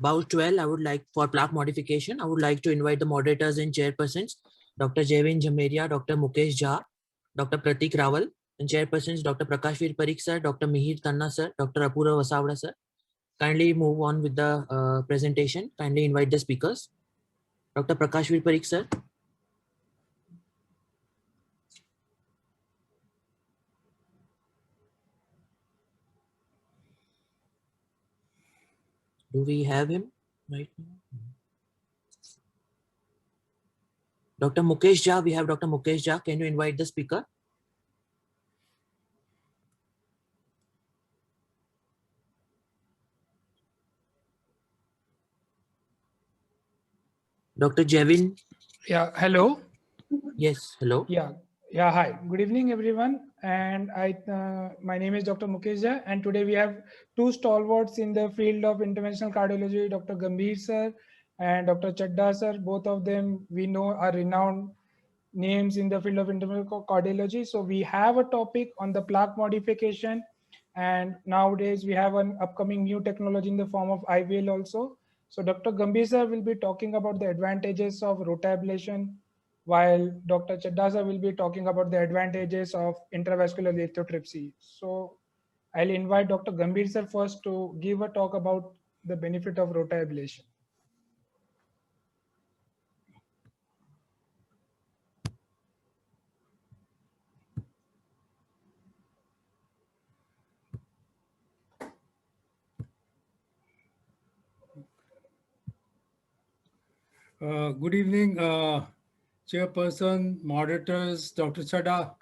about 12, I would like for plaque modification, I would like to invite the moderators and chairpersons, Dr. Jevin Jameria, Dr. Mukesh Jha, Dr. Pratik Rawal, and chairpersons Dr. Prakash Veer Parikh sir, Dr. Mihir Tanna sir, Dr. Apurva Vasavda sir. Kindly move on with the presentation. Kindly invite the speakers. Dr. Prakash Veer Parikh sir. Do we have him right now? Dr. Mukesh Jha, we have Dr. Mukesh Jha. Can you invite the speaker? Dr. Jevin. Yeah, hello. Yes, hello. Yeah, hi. Good evening, everyone. And my name is Dr. Mukesh Jha, and today we have two stalwarts in the field of interventional cardiology, Dr. Gambhir sir and Dr. Chadda sir. Both of them we know are renowned names in the field of interventional cardiology. So we have a topic on the plaque modification, and nowadays we have an upcoming new technology in the form of IVL also. So Dr. Gambhir sir will be talking about the advantages of rotablation, while Dr. Chaddasa will be talking about the advantages of intravascular lithotripsy. So I'll invite Dr. Gambhir sir first to give a talk about the benefit of rotablation. Good evening, Chairperson, moderators, Dr. Chadha.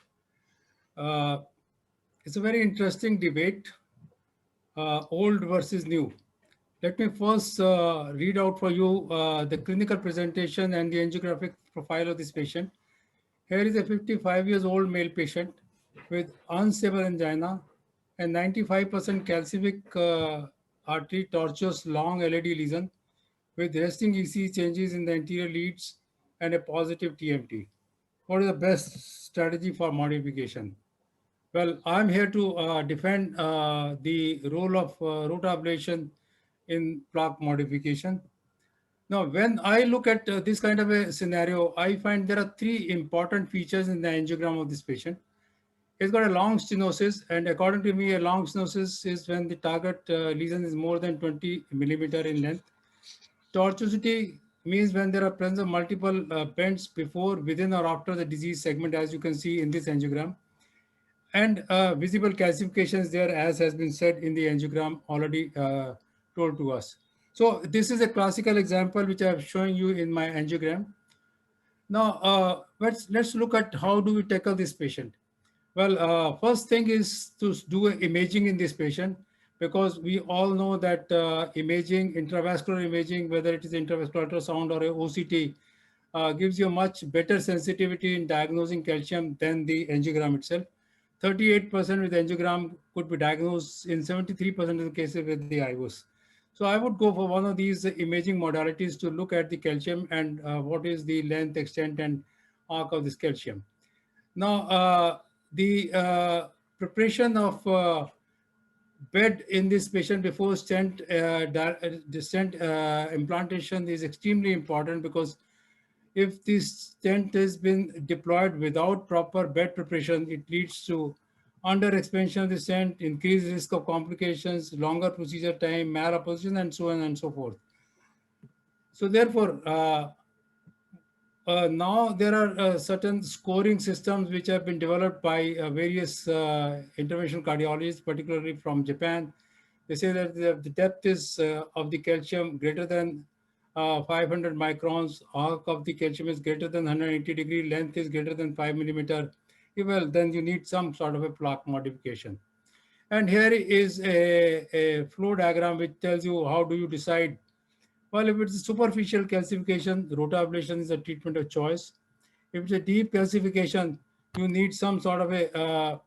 It's a very interesting debate, old versus new. Let me first read out for you the clinical presentation and the angiographic profile of this patient. Here is a 55 years old male patient with unstable angina and 95% calcific artery tortuous long LAD lesion with resting EC changes in the anterior leads and a positive TMT. What is the best strategy for modification? Well, I'm here to defend the role of rotablation in plaque modification. Now, when I look at this kind of a scenario, I find there are three important features in the angiogram of this patient. He's got a long stenosis, and according to me, a long stenosis is when the target lesion is more than 20 millimeter in length. Tortuosity means when there are presence of multiple bends before, within, or after the disease segment, as you can see in this angiogram. And visible calcifications there, as has been said in the angiogram already told to us. So this is a classical example which I'm showing you in my angiogram. Now, let's look at how do we tackle this patient. Well, first thing is to do imaging in this patient, because we all know that imaging, intravascular imaging, whether it is intravascular ultrasound or a OCT, gives you a much better sensitivity in diagnosing calcium than the angiogram itself. 38% with angiogram could be diagnosed in 73% of the cases with the IVUS. So I would go for one of these imaging modalities to look at the calcium and what is the length, extent, and arc of this calcium. Now, the preparation of bed in this patient before stent, the stent implantation is extremely important, because if this stent has been deployed without proper bed preparation, it leads to under expansion of the stent, increased risk of complications, longer procedure time, malapposition, and so on and so forth. So therefore, now there are certain scoring systems which have been developed by various interventional cardiologists, particularly from Japan. They say that the depth is of the calcium greater than 500 microns, arc of the calcium is greater than 180 degree, length is greater than 5 millimeter. Well, then you need some sort of a plaque modification. And here is a flow diagram which tells you how do you decide. Well, if it's a superficial calcification, rotablation is a treatment of choice. If it's a deep calcification, you need some sort of a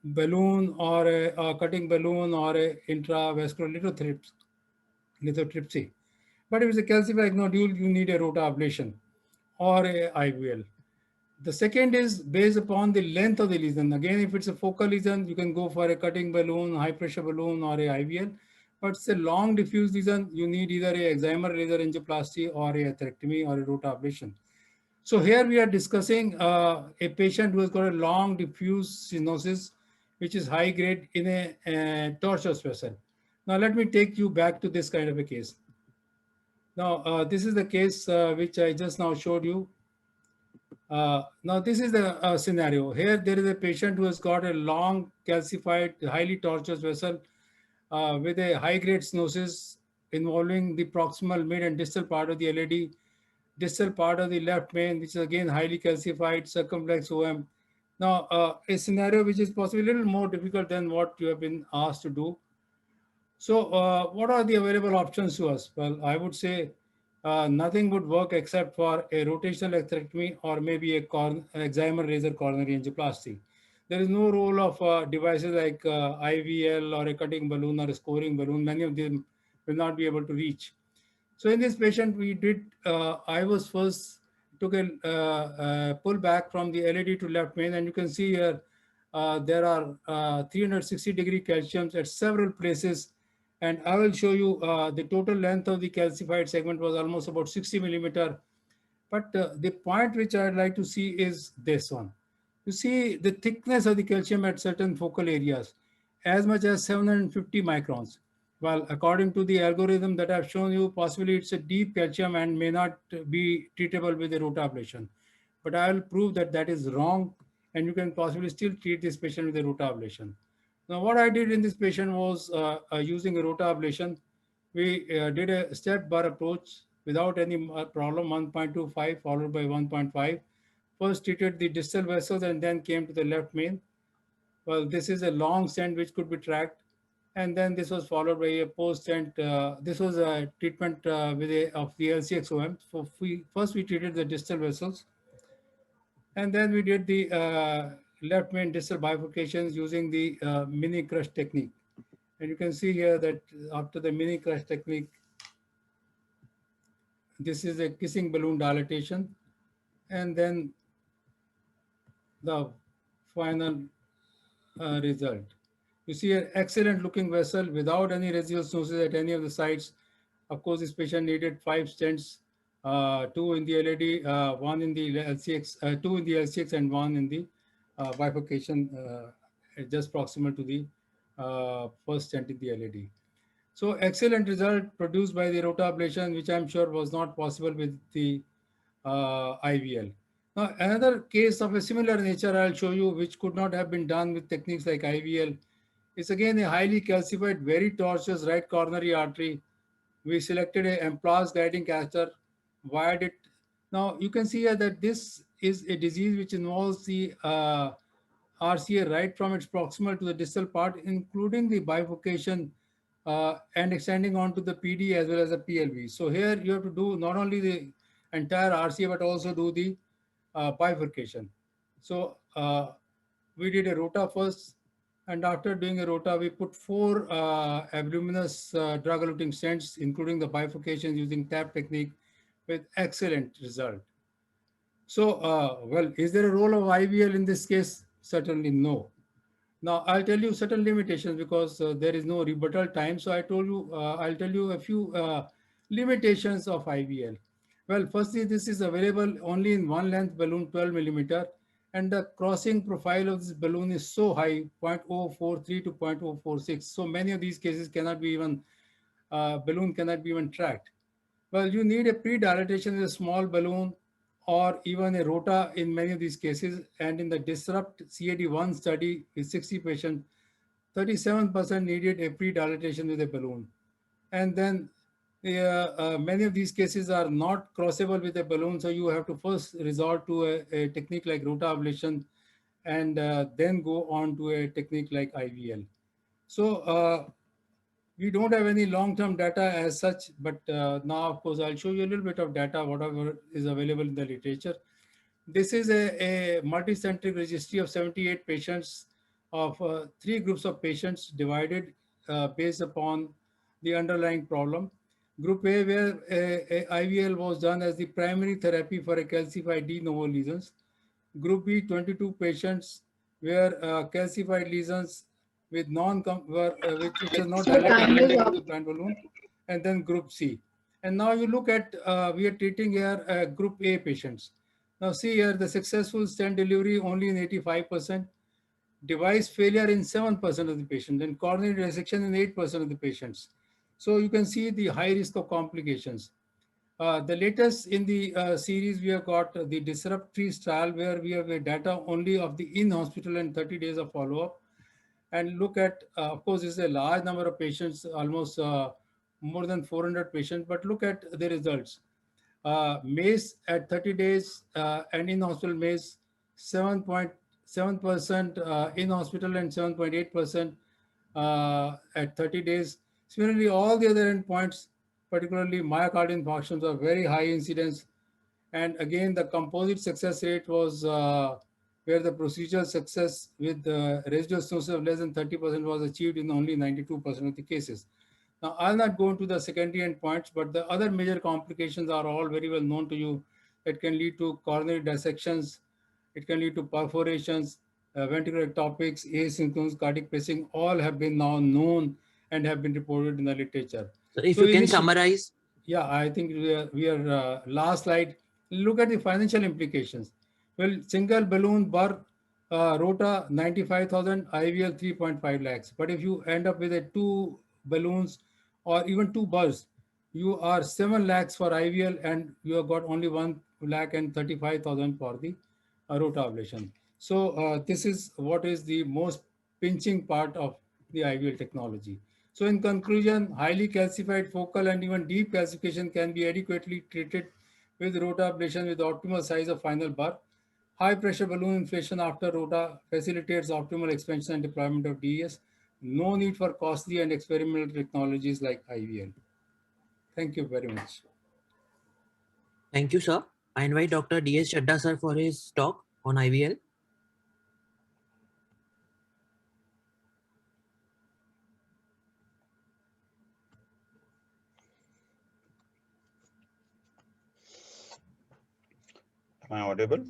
balloon or a cutting balloon or a intravascular lithotripsy. But if it's a calcified nodule, you need a rotablation or a IVL. The second is based upon the length of the lesion. Again, if it's a focal lesion, you can go for a cutting balloon, high pressure balloon, or a IVL. but it's a long diffuse lesion. You need either a excimer laser angioplasty or a atherectomy or a rotablation. So here we are discussing a patient who has got a long diffuse stenosis, which is high grade in a tortuous vessel. Now let me take you back to this kind of a case. Now this is the case which I just now showed you. Now this is the scenario. Here there is a patient who has got a long calcified, highly tortuous vessel with a high-grade stenosis involving the proximal, mid, and distal part of the LAD, distal part of the left main, which is again highly calcified, circumflex OM. Now, a scenario which is possibly a little more difficult than what you have been asked to do. So, what are the available options to us? Well, I would say nothing would work except for a rotational atherectomy or maybe an excimer laser coronary angioplasty. There is no role of devices like IVL or a cutting balloon or a scoring balloon. Many of them will not be able to reach. So in this patient, we did, I was first took a pull back from the LAD to left main, and you can see here there are 360-degree calciums at several places. And I will show you the total length of the calcified segment was almost about 60 millimeter. But the point which I'd like to see is this one. You see the thickness of the calcium at certain focal areas, as much as 750 microns. Well, according to the algorithm that I've shown you, possibly it's a deep calcium and may not be treatable with a rotablation. But I will prove that that is wrong, and you can possibly still treat this patient with a rotablation. Now, what I did in this patient was using a rotablation. We did a step bar approach without any problem, 1.25 followed by 1.5. First treated the distal vessels and then came to the left main. Well, this is a long stent which could be tracked. And then this was followed by a post stent. This was a treatment with of the LCXOM. So first we treated the distal vessels. And then we did the left main distal bifurcations using the mini crush technique. And you can see here that after the mini crush technique, this is a kissing balloon dilatation. And then the final result. You see an excellent looking vessel without any residual stenosis at any of the sites. Of course, this patient needed 5 stents, 2 in the LAD, 1 in the LCX, 2 in the LCX and 1 in the bifurcation just proximal to the first stent in the LAD. So excellent result produced by the rotablation, which I'm sure was not possible with the IVL. Now, another case of a similar nature I'll show you, which could not have been done with techniques like IVL. It's again a highly calcified, very tortuous right coronary artery. We selected a Amplas guiding catheter, wired it. Now, you can see here that this is a disease which involves the RCA right from its proximal to the distal part, including the bifurcation and extending onto the PD as well as the PLV. So here you have to do not only the entire RCA, but also do the bifurcation. So we did a rota first, and after doing a rota, we put 4 abluminous drug-eluting stents, including the bifurcations using TAP technique with excellent result. So, well, is there a role of IVL in this case? Certainly no. Now, I'll tell you certain limitations because there is no rebuttal time. So I told you, I'll tell you a few limitations of IVL. Well, firstly, this is available only in one length balloon, 12 millimeter, and the crossing profile of this balloon is so high, 0.043 to 0.046. So many of these cases cannot be even, balloon cannot be even tracked. Well, you need a pre-dilatation with a small balloon or even a rota in many of these cases. And in the DISRUPT CAD1 study with 60 patients, 37% needed a pre-dilatation with a balloon. And then many of these cases are not crossable with a balloon. So you have to first resort to a technique like rotablation and then go on to a technique like IVL. So we don't have any long-term data as such, but now, of course, I'll show you a little bit of data, whatever is available in the literature. This is a multicentric registry of 78 patients of 3 groups of patients divided based upon the underlying problem. Group A, where IVL was done as the primary therapy for a calcified de novo lesions. Group B, 22 patients where calcified lesions with which is not dilated with the blind balloon, and then group C. And now you look at, we are treating here group A patients. Now see here, the successful stent delivery only in 85%, device failure in 7% of the patients, and coronary dissection in 8% of the patients. So you can see the high risk of complications. The latest in the series, we have got the DisruptTrees trial, where we have data only of the in-hospital and 30 days of follow-up. And look at, of course, this is a large number of patients, almost more than 400 patients, but look at the results. MACE at 30 days and in-hospital MACE, 7.7% in-hospital and 7.8% at 30 days. Similarly, all the other endpoints, particularly myocardial infarctions, are very high incidence. And again, the composite success rate was where the procedural success with residual stenosis of less than 30% was achieved in only 92% of the cases. Now, I'll not go into the secondary endpoints, but the other major complications are all very well known to you. It can lead to coronary dissections, it can lead to perforations, ventricular ectopics, asynchronous cardiac pacing, all have been now known and have been reported in the literature. So if you can summarize. Yeah, I think we are last slide. Look at the financial implications. Well, single balloon Burr Rota 95,000, IVL 3.5 lakhs. But if you end up with a 2 balloons or even 2 Burrs, you are 7 lakhs for IVL and you have got only 1 lakh and 35,000 for the Rota ablation. So this is what is the most pinching part of the IVL technology. So in conclusion, highly calcified focal and even deep calcification can be adequately treated with Rota ablation with optimal size of final Burr. High pressure balloon inflation after Rota facilitates optimal expansion and deployment of DES. No need for costly and experimental technologies like IVL. Thank you very much. Thank you, sir. I invite Dr. D.S. Chadda, sir, for his talk on IVL. Am I audible?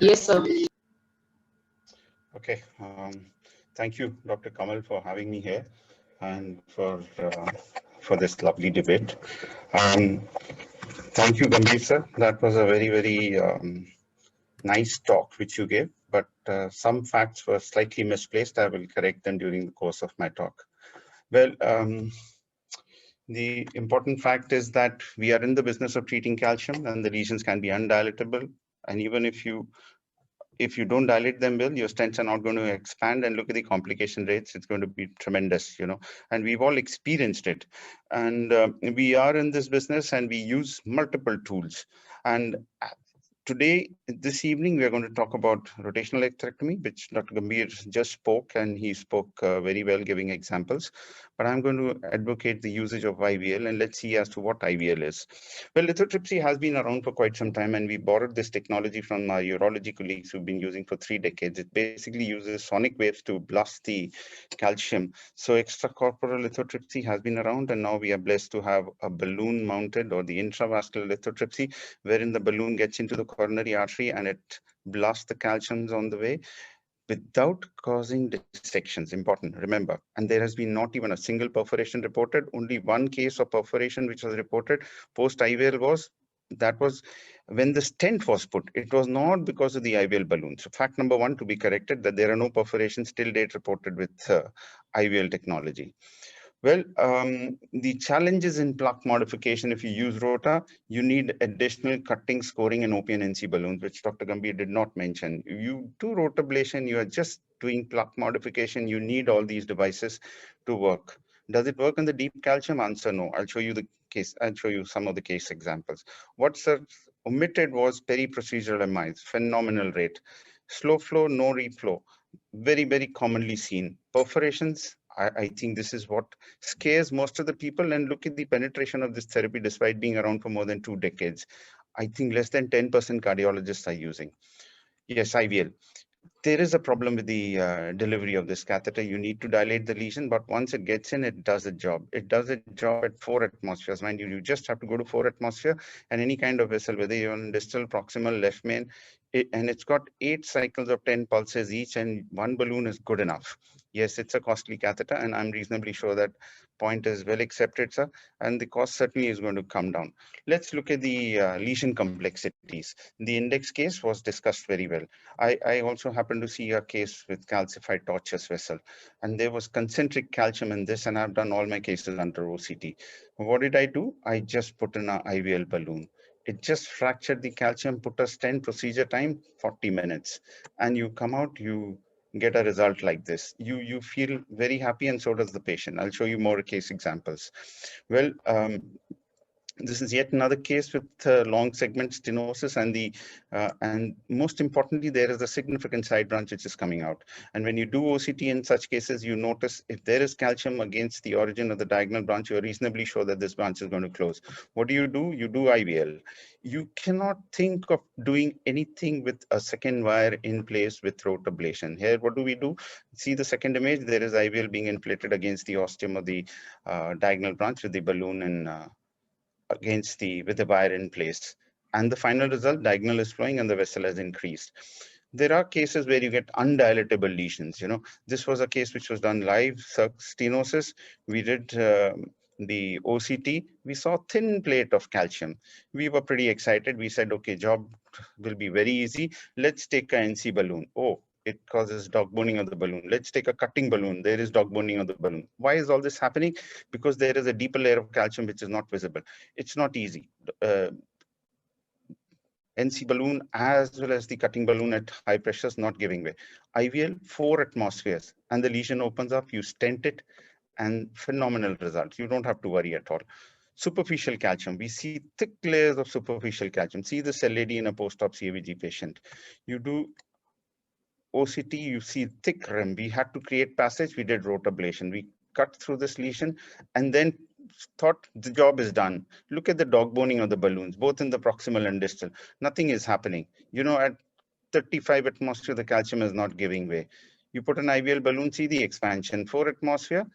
Yes, sir. Okay. Thank you, Dr. Kamal, for having me here and for this lovely debate. Thank you, Gambhir sir. That was a very, very nice talk which you gave, but some facts were slightly misplaced. I will correct them during the course of my talk. Well, the important fact is that we are in the business of treating calcium, and the lesions can be undilatable. And even if you don't dilate them well, your stents are not going to expand, and look at the complication rates. It's going to be tremendous, and we've all experienced it. And we are in this business and we use multiple tools. And today, this evening, we are going to talk about rotational atherectomy, which Dr. Gambhir just spoke, and he spoke very well, giving examples. But I'm going to advocate the usage of IVL, and let's see as to what IVL is. Well, lithotripsy has been around for quite some time, and we borrowed this technology from our urology colleagues who've been using for 3 decades. It basically uses sonic waves to blast the calcium. So extracorporeal lithotripsy has been around, and now we are blessed to have a balloon mounted, or the intravascular lithotripsy, wherein the balloon gets into the coronary artery and it blasts the calciums on the way without causing dissections. Important, remember. And there has been not even a single perforation reported. Only one case of perforation which was reported post IVL was when the stent was put. It was not because of the IVL balloon. So fact number 1 to be corrected, that there are no perforations till date reported with IVL technology. Well, the challenges in plaque modification, if you use Rota, you need additional cutting, scoring, and OP and NC balloons, which Dr. Gambhir did not mention. If you do Rota ablation, you are just doing plaque modification. You need all these devices to work. Does it work on the deep calcium? Answer no. I'll show you the case. I'll show you some of the case examples. What's omitted was peri-procedural MIs, phenomenal rate. Slow flow, no reflow, very, very commonly seen. Perforations, I think this is what scares most of the people. And look at the penetration of this therapy despite being around for more than 2 decades. I think less than 10% cardiologists are using. Yes, IVL. There is a problem with the delivery of this catheter. You need to dilate the lesion, but once it gets in, it does a job. It does a job at 4 atmospheres. Mind you, you just have to go to 4 atmosphere, and any kind of vessel, whether you're on distal, proximal, left main, and it's got 8 cycles of 10 pulses each, and one balloon is good enough. Yes, it's a costly catheter, and I'm reasonably sure that point is well accepted, sir, and the cost certainly is going to come down. Let's look at the lesion complexities. The index case was discussed very well. I also happened to see a case with calcified tortuous vessel, and there was concentric calcium in this, and I've done all my cases under OCT. What did I do? I just put in an IVL balloon. It just fractured the calcium, put a stent, procedure time 40 minutes, and you come out, you get a result like this. You feel very happy, and so does the patient. I'll show you more case examples. Well, this is yet another case with long segment stenosis, and most importantly, there is a significant side branch which is coming out. And when you do OCT in such cases, you notice if there is calcium against the origin of the diagonal branch, you're reasonably sure that this branch is going to close. What do? You do IVL. You cannot think of doing anything with a second wire in place with throat ablation. Here, what do we do? See the second image, there is IVL being inflated against the ostium of the diagonal branch with the balloon and with the wire in place. And the final result, diagonal is flowing and the vessel has increased. There are cases where you get undilatable lesions. This was a case which was done live, stenosis. We did the OCT. We saw thin plate of calcium. We were pretty excited. We said, okay, job will be very easy. Let's take a NC balloon. Oh, it causes dog boning of the balloon. Let's take a cutting balloon. There is dog boning of the balloon. Why is all this happening? Because there is a deeper layer of calcium which is not visible. It's not easy. NC balloon as well as the cutting balloon at high pressures not giving way. IVL 4 atmospheres and the lesion opens up, you stent it, and phenomenal results. You don't have to worry at all. Superficial calcium, we see thick layers of superficial calcium. See the cell lady in a post-op CAVG patient. You do OCT, you see thick rim. We had to create passage, we did rotablation. We cut through this lesion and then thought the job is done. Look at the dog boning of the balloons, both in the proximal and distal. Nothing is happening. At 35 atmosphere, the calcium is not giving way. You put an IVL balloon, see the expansion, 4 atmosphere,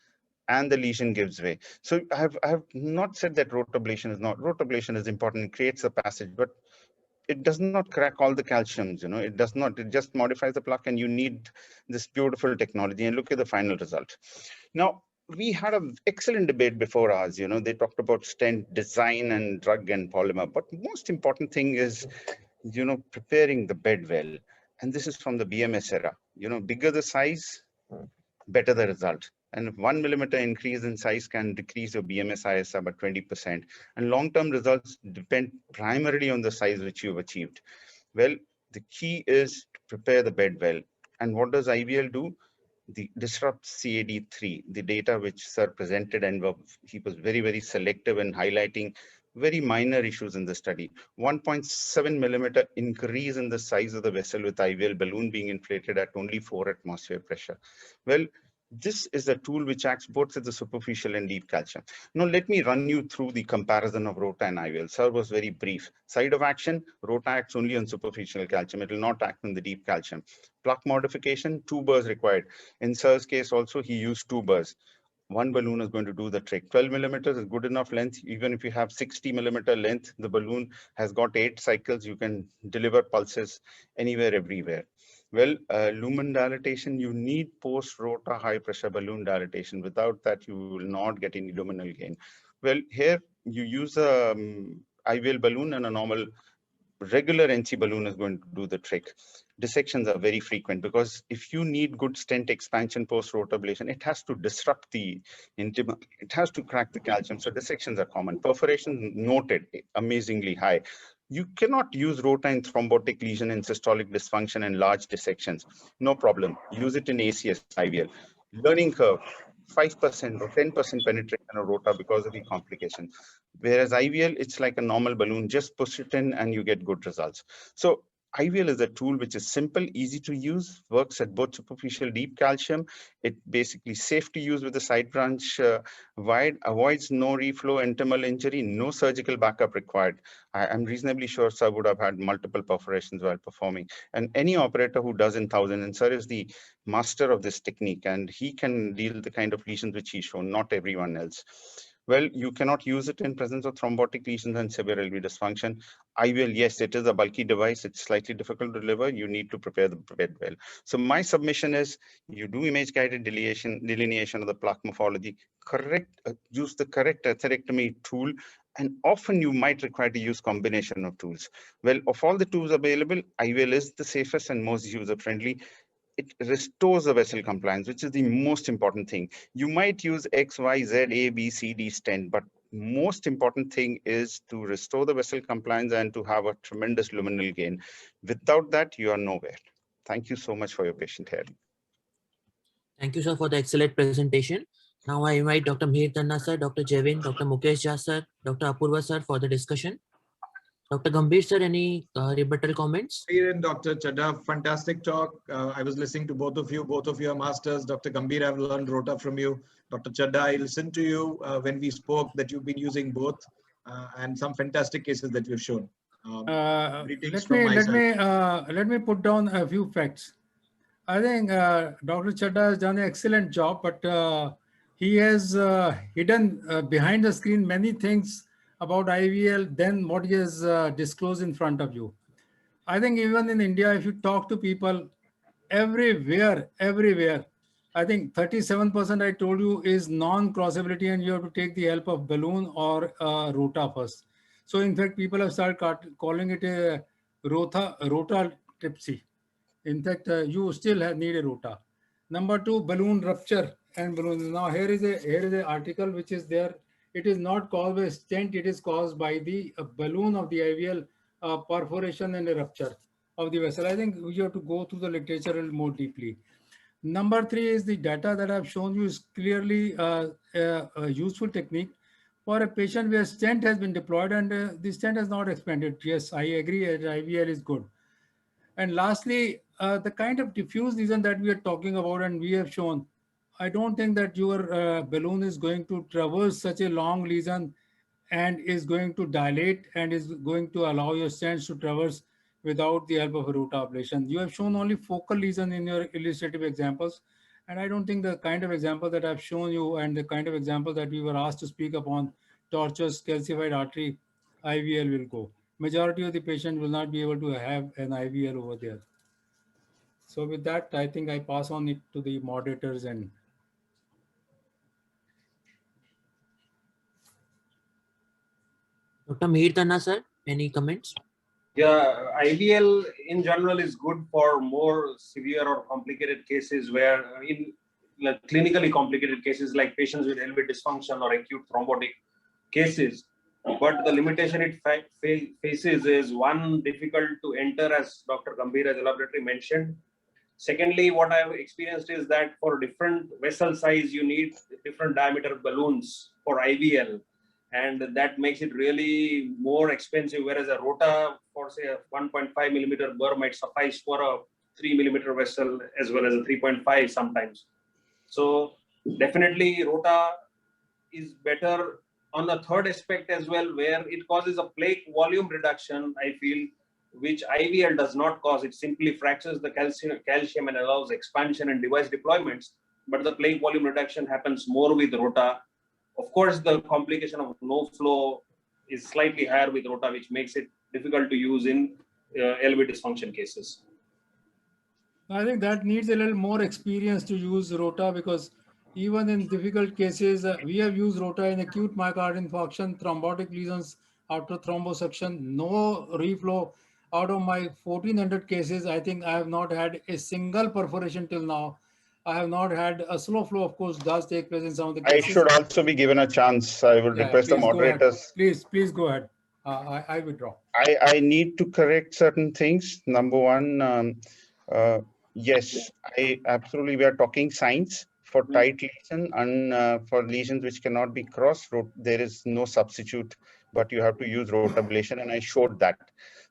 and the lesion gives way. So I have not said that rotablation is not. Rotablation is important, it creates a passage, but it does not crack all the calciums, it does not. It just modifies the plaque, and you need this beautiful technology. And look at the final result. Now, we had an excellent debate before ours. They talked about stent design and drug and polymer, but most important thing is, preparing the bed well. And this is from the BMS era. Bigger the size, better the result. And 1 millimeter increase in size can decrease your BMS ISR by 20%. And long-term results depend primarily on the size which you've achieved. Well, the key is to prepare the bed well. And what does IVL do? The disrupt CAD3, the data which sir presented, and he was very, very selective in highlighting very minor issues in the study. 1.7 millimeter increase in the size of the vessel with IVL balloon being inflated at only 4 atmosphere pressure. Well, this is a tool which acts both at the superficial and deep calcium. Now, let me run you through the comparison of ROTA and IVL. Sir was very brief. Side of action, ROTA acts only on superficial calcium. It will not act on the deep calcium. Plaque modification, 2 burrs required. In Sir's case also, he used 2 burrs. 1 balloon is going to do the trick. 12 millimeters is good enough length. Even if you have 60 millimeter length, the balloon has got 8 cycles. You can deliver pulses anywhere, everywhere. Well, lumen dilatation, you need post-ROTA high pressure balloon dilatation. Without that, you will not get any luminal gain. Well, here you use a IVL balloon, and a normal regular NC balloon is going to do the trick. Dissections are very frequent because if you need good stent expansion post-rotablation, it has to disrupt the intima, it has to crack the calcium. So dissections are common. Perforation noted, amazingly high. You cannot use ROTA in thrombotic lesion and systolic dysfunction and large dissections. No problem. Use it in ACS IVL. Learning curve, 5% or 10% penetration of ROTA because of the complication. Whereas IVL, it's like a normal balloon, just push it in and you get good results. So IVL is a tool which is simple, easy to use, works at both superficial deep calcium. It basically safe to use with the side branch wide, avoids no reflow, internal injury, no surgical backup required. I'm reasonably sure sir would have had multiple perforations while performing. And any operator who does in 1000, and sir is the master of this technique, and he can deal the kind of lesions which he's shown, not everyone else. Well, you cannot use it in presence of thrombotic lesions and severe LV dysfunction. IVL, yes, it is a bulky device. It's slightly difficult to deliver. You need to prepare the bed well. So my submission is you do image-guided delineation of the plaque morphology, use the correct atherectomy tool, and often you might require to use combination of tools. Well, of all the tools available, IVL is the safest and most user-friendly. It restores the vessel compliance, which is the most important thing. You might use X, Y, Z, A, B, C, D stent, but most important thing is to restore the vessel compliance and to have a tremendous luminal gain. Without that, you are nowhere. Thank you so much for your patient hearing. Thank you, sir, for the excellent presentation. Now I invite Dr. Mihir Tanna, sir, Dr. Jevin, Dr. Mukesh Jha, sir, Dr. Apurva, sir, for the discussion. Dr. Gambhir, sir, any rebuttal comments? Mihir and Dr. Chadha, fantastic talk. I was listening to both of you. Both of you are masters. Dr. Gambhir, I've learned Rota from you. Dr. Chadha, I listened to you when we spoke that you've been using both and some fantastic cases that you've shown. Greetings from my side. Let me put down a few facts. I think Dr. Chadha has done an excellent job, but he has hidden behind the screen many things about IVL than what he has disclosed in front of you. I think even in India, if you talk to people everywhere, I think 37% I told you is non-crossability, and you have to take the help of balloon or rota first. So in fact, people have started calling it a rota tipsy. In fact, you still need a rota. Number two, balloon rupture and balloon. Now here is a article which is there. It is not caused by stent. It is caused by the balloon of the IVL perforation and a rupture of the vessel. I think we have to go through the literature a little more deeply. Number three is the data that I've shown you is clearly a useful technique for a patient where stent has been deployed and the stent has not expanded. Yes, I agree. IVL is good. And lastly, the kind of diffuse lesion that we are talking about and we have shown, I don't think that your balloon is going to traverse such a long lesion and is going to dilate and is going to allow your stents to traverse without the help of a rota ablation. You have shown only focal lesion in your illustrative examples. And I don't think the kind of example that I've shown you and the kind of example that we were asked to speak upon, tortuous calcified artery, IVL will go. Majority of the patient will not be able to have an IVL over there. So with that, I think I pass on it to the moderators and Dr. Mihir Tanna, sir, any comments? Yeah, IVL in general is good for more severe or complicated cases where in clinically complicated cases like patients with LV dysfunction or acute thrombotic cases. But the limitation it faces is one, difficult to enter, as Dr. Gambhir has elaborately mentioned. Secondly, what I have experienced is that for different vessel size, you need different diameter balloons for IVL. And that makes it really more expensive, whereas a rota for say a 1.5 millimeter burr might suffice for a 3 millimeter vessel as well as a 3.5 sometimes. So definitely rota is better on the third aspect as well, where it causes a plaque volume reduction, I feel, which IVL does not cause. It simply fractures the calcium and allows expansion and device deployments. But the plaque volume reduction happens more with rota. Of course, the complication of no flow is slightly higher with rota, which makes it difficult to use in LV dysfunction cases. I think that needs a little more experience to use rota, because even in difficult cases, we have used rota in acute myocardial infarction, thrombotic lesions after thrombosuction, no reflow. Out of my 1400 cases, I think I have not had a single perforation till now. I have not had a slow flow, of course, does take place in some of the cases. I should also be given a chance. I would request the moderators. Please go ahead. I withdraw. I need to correct certain things. Number one, yes, absolutely. We are talking science for tight lesion and for lesions which cannot be crossed. There is no substitute, but you have to use rote ablation, and I showed that.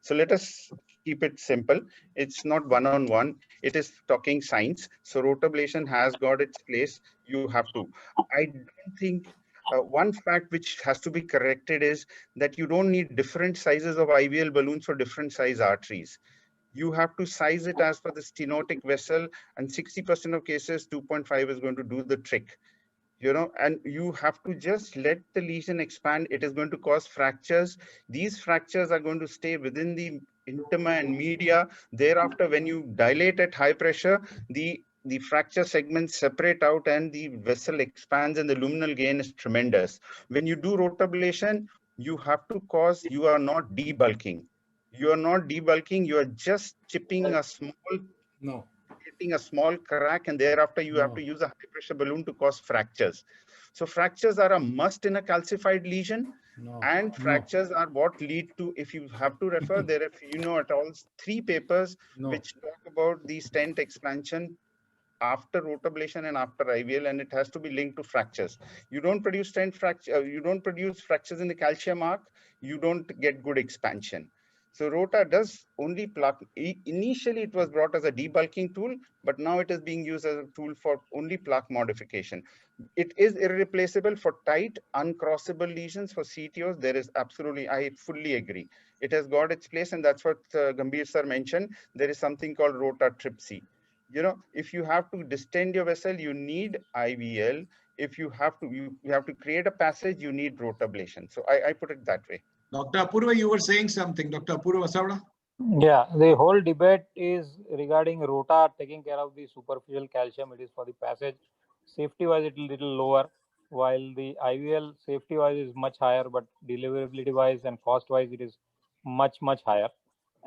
So let us keep it simple. It's not one-on-one. It is talking science. So rote ablation has got its place. You have to. I don't think one fact which has to be corrected is that you don't need different sizes of IVL balloons for different size arteries. You have to size it as per the stenotic vessel, and 60% of cases, 2.5 is going to do the trick. you know, and you have to just let the lesion expand. It is going to cause fractures. These fractures are going to stay within the intima and media. Thereafter, when you dilate at high pressure, the fracture segments separate out and the vessel expands and the luminal gain is tremendous. When you do rotablation, you have to cause, you are not debulking. You are not debulking, you are just chipping a small, No. creating a small crack, and thereafter you have to use a high pressure balloon to cause fractures. So fractures are a must in a calcified lesion. No. And fractures are what lead to, if you have to refer, there are, you know, at all 3 papers which talk about the stent expansion after rotablation and after IVL, and it has to be linked to fractures. You don't produce stent fracture, you don't produce fractures in the calcium arc, you don't get good expansion. So Rota does only plaque. Initially, it was brought as a debulking tool, but now it is being used as a tool for only plaque modification. It is irreplaceable for tight, uncrossable lesions for CTOs. There is absolutely, I fully agree. It has got its place, and that's what Gambhir sir mentioned. There is something called rotatripsy. You know, if you have to distend your vessel, you need IVL. If you have to, you have to create a passage, you need rotablation. So I put it that way. Dr. Apurva, you were saying something. Dr. Apurva Vasavada? Yeah, the whole debate is regarding Rota taking care of the superficial calcium. It is for the passage. Safety-wise, it is little lower, while the IVL safety-wise is much higher, but deliverability-wise and cost-wise, it is much higher.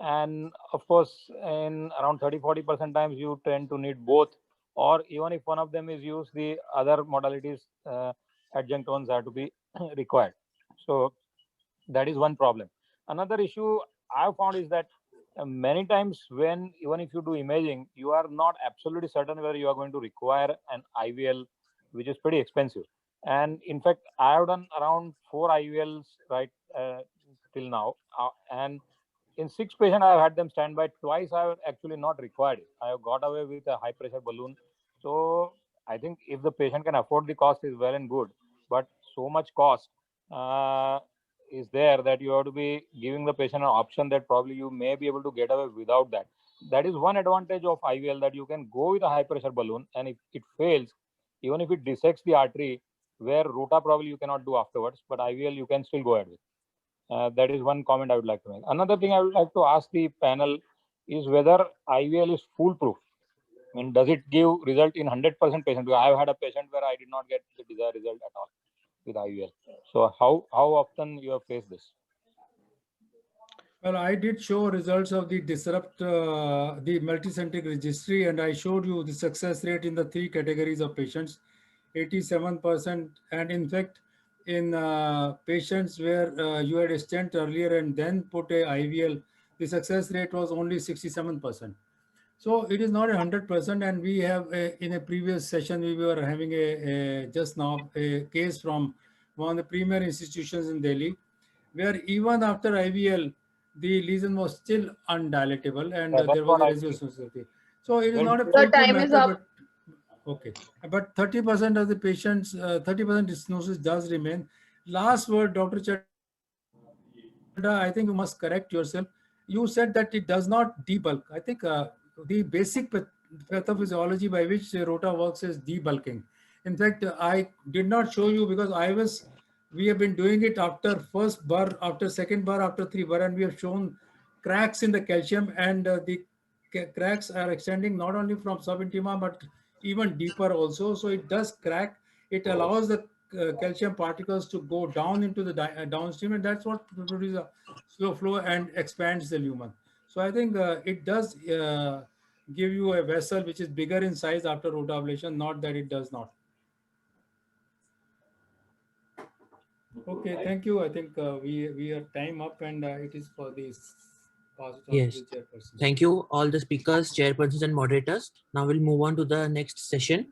And of course, in around 30-40% times, you tend to need both, or even if one of them is used, the other modalities, adjunct ones, have to be required. So that is one problem. Another issue I've found is that many times when, even if you do imaging, you are not absolutely certain whether you are going to require an IVL, which is pretty expensive. And in fact, I have done around 4 IVLs right till now. And in 6 patients, I have had them stand by. Twice I have actually not required it. I have got away with a high pressure balloon. So I think if the patient can afford the cost, is well and good. But so much cost is there that you have to be giving the patient an option that probably you may be able to get away without that. That is one advantage of IVL, that you can go with a high pressure balloon, and if it fails, even if it dissects the artery, where Rota probably you cannot do afterwards, but IVL you can still go ahead with. That is one comment I would like to make. Another thing I would like to ask the panel is whether IVL is foolproof. I mean, does it give result in 100% patients? I have had a patient where I did not get the desired result at all with IVL. So how often you have faced this? Well, I did show results of the disrupt the multicentric registry, and I showed you the success rate in the 3 categories of patients, 87%. And in fact, in patients where you had a stent earlier and then put a IVL, the success rate was only 67%. So it is not 100%. And we have in a previous session, we were having just now a case from one of the premier institutions in Delhi, where even after IVL, the lesion was still undilatable, and there was a residual sensitivity. So it is not a foolproof method, but okay. But 30% of the patients, 30% stenosis does remain. Last word, Dr. Chadha, I think you must correct yourself. You said that it does not debulk. I think the basic pathophysiology by which Rota works is debulking. In fact, I did not show you because we have been doing it after first bar, after second bar, after 3 bar, and we have shown cracks in the calcium, and the cracks are extending not only from subintima but even deeper also. So it does crack. It allows the calcium particles to go down into the downstream, and that's what produces a slow flow and expands the lumen. So I think it does give you a vessel which is bigger in size after rotablation, not that it does not. Okay, thank you. I think we are time up, and it is for this. Yes. Thank you, all the speakers, chairpersons, and moderators. Now we'll move on to the next session.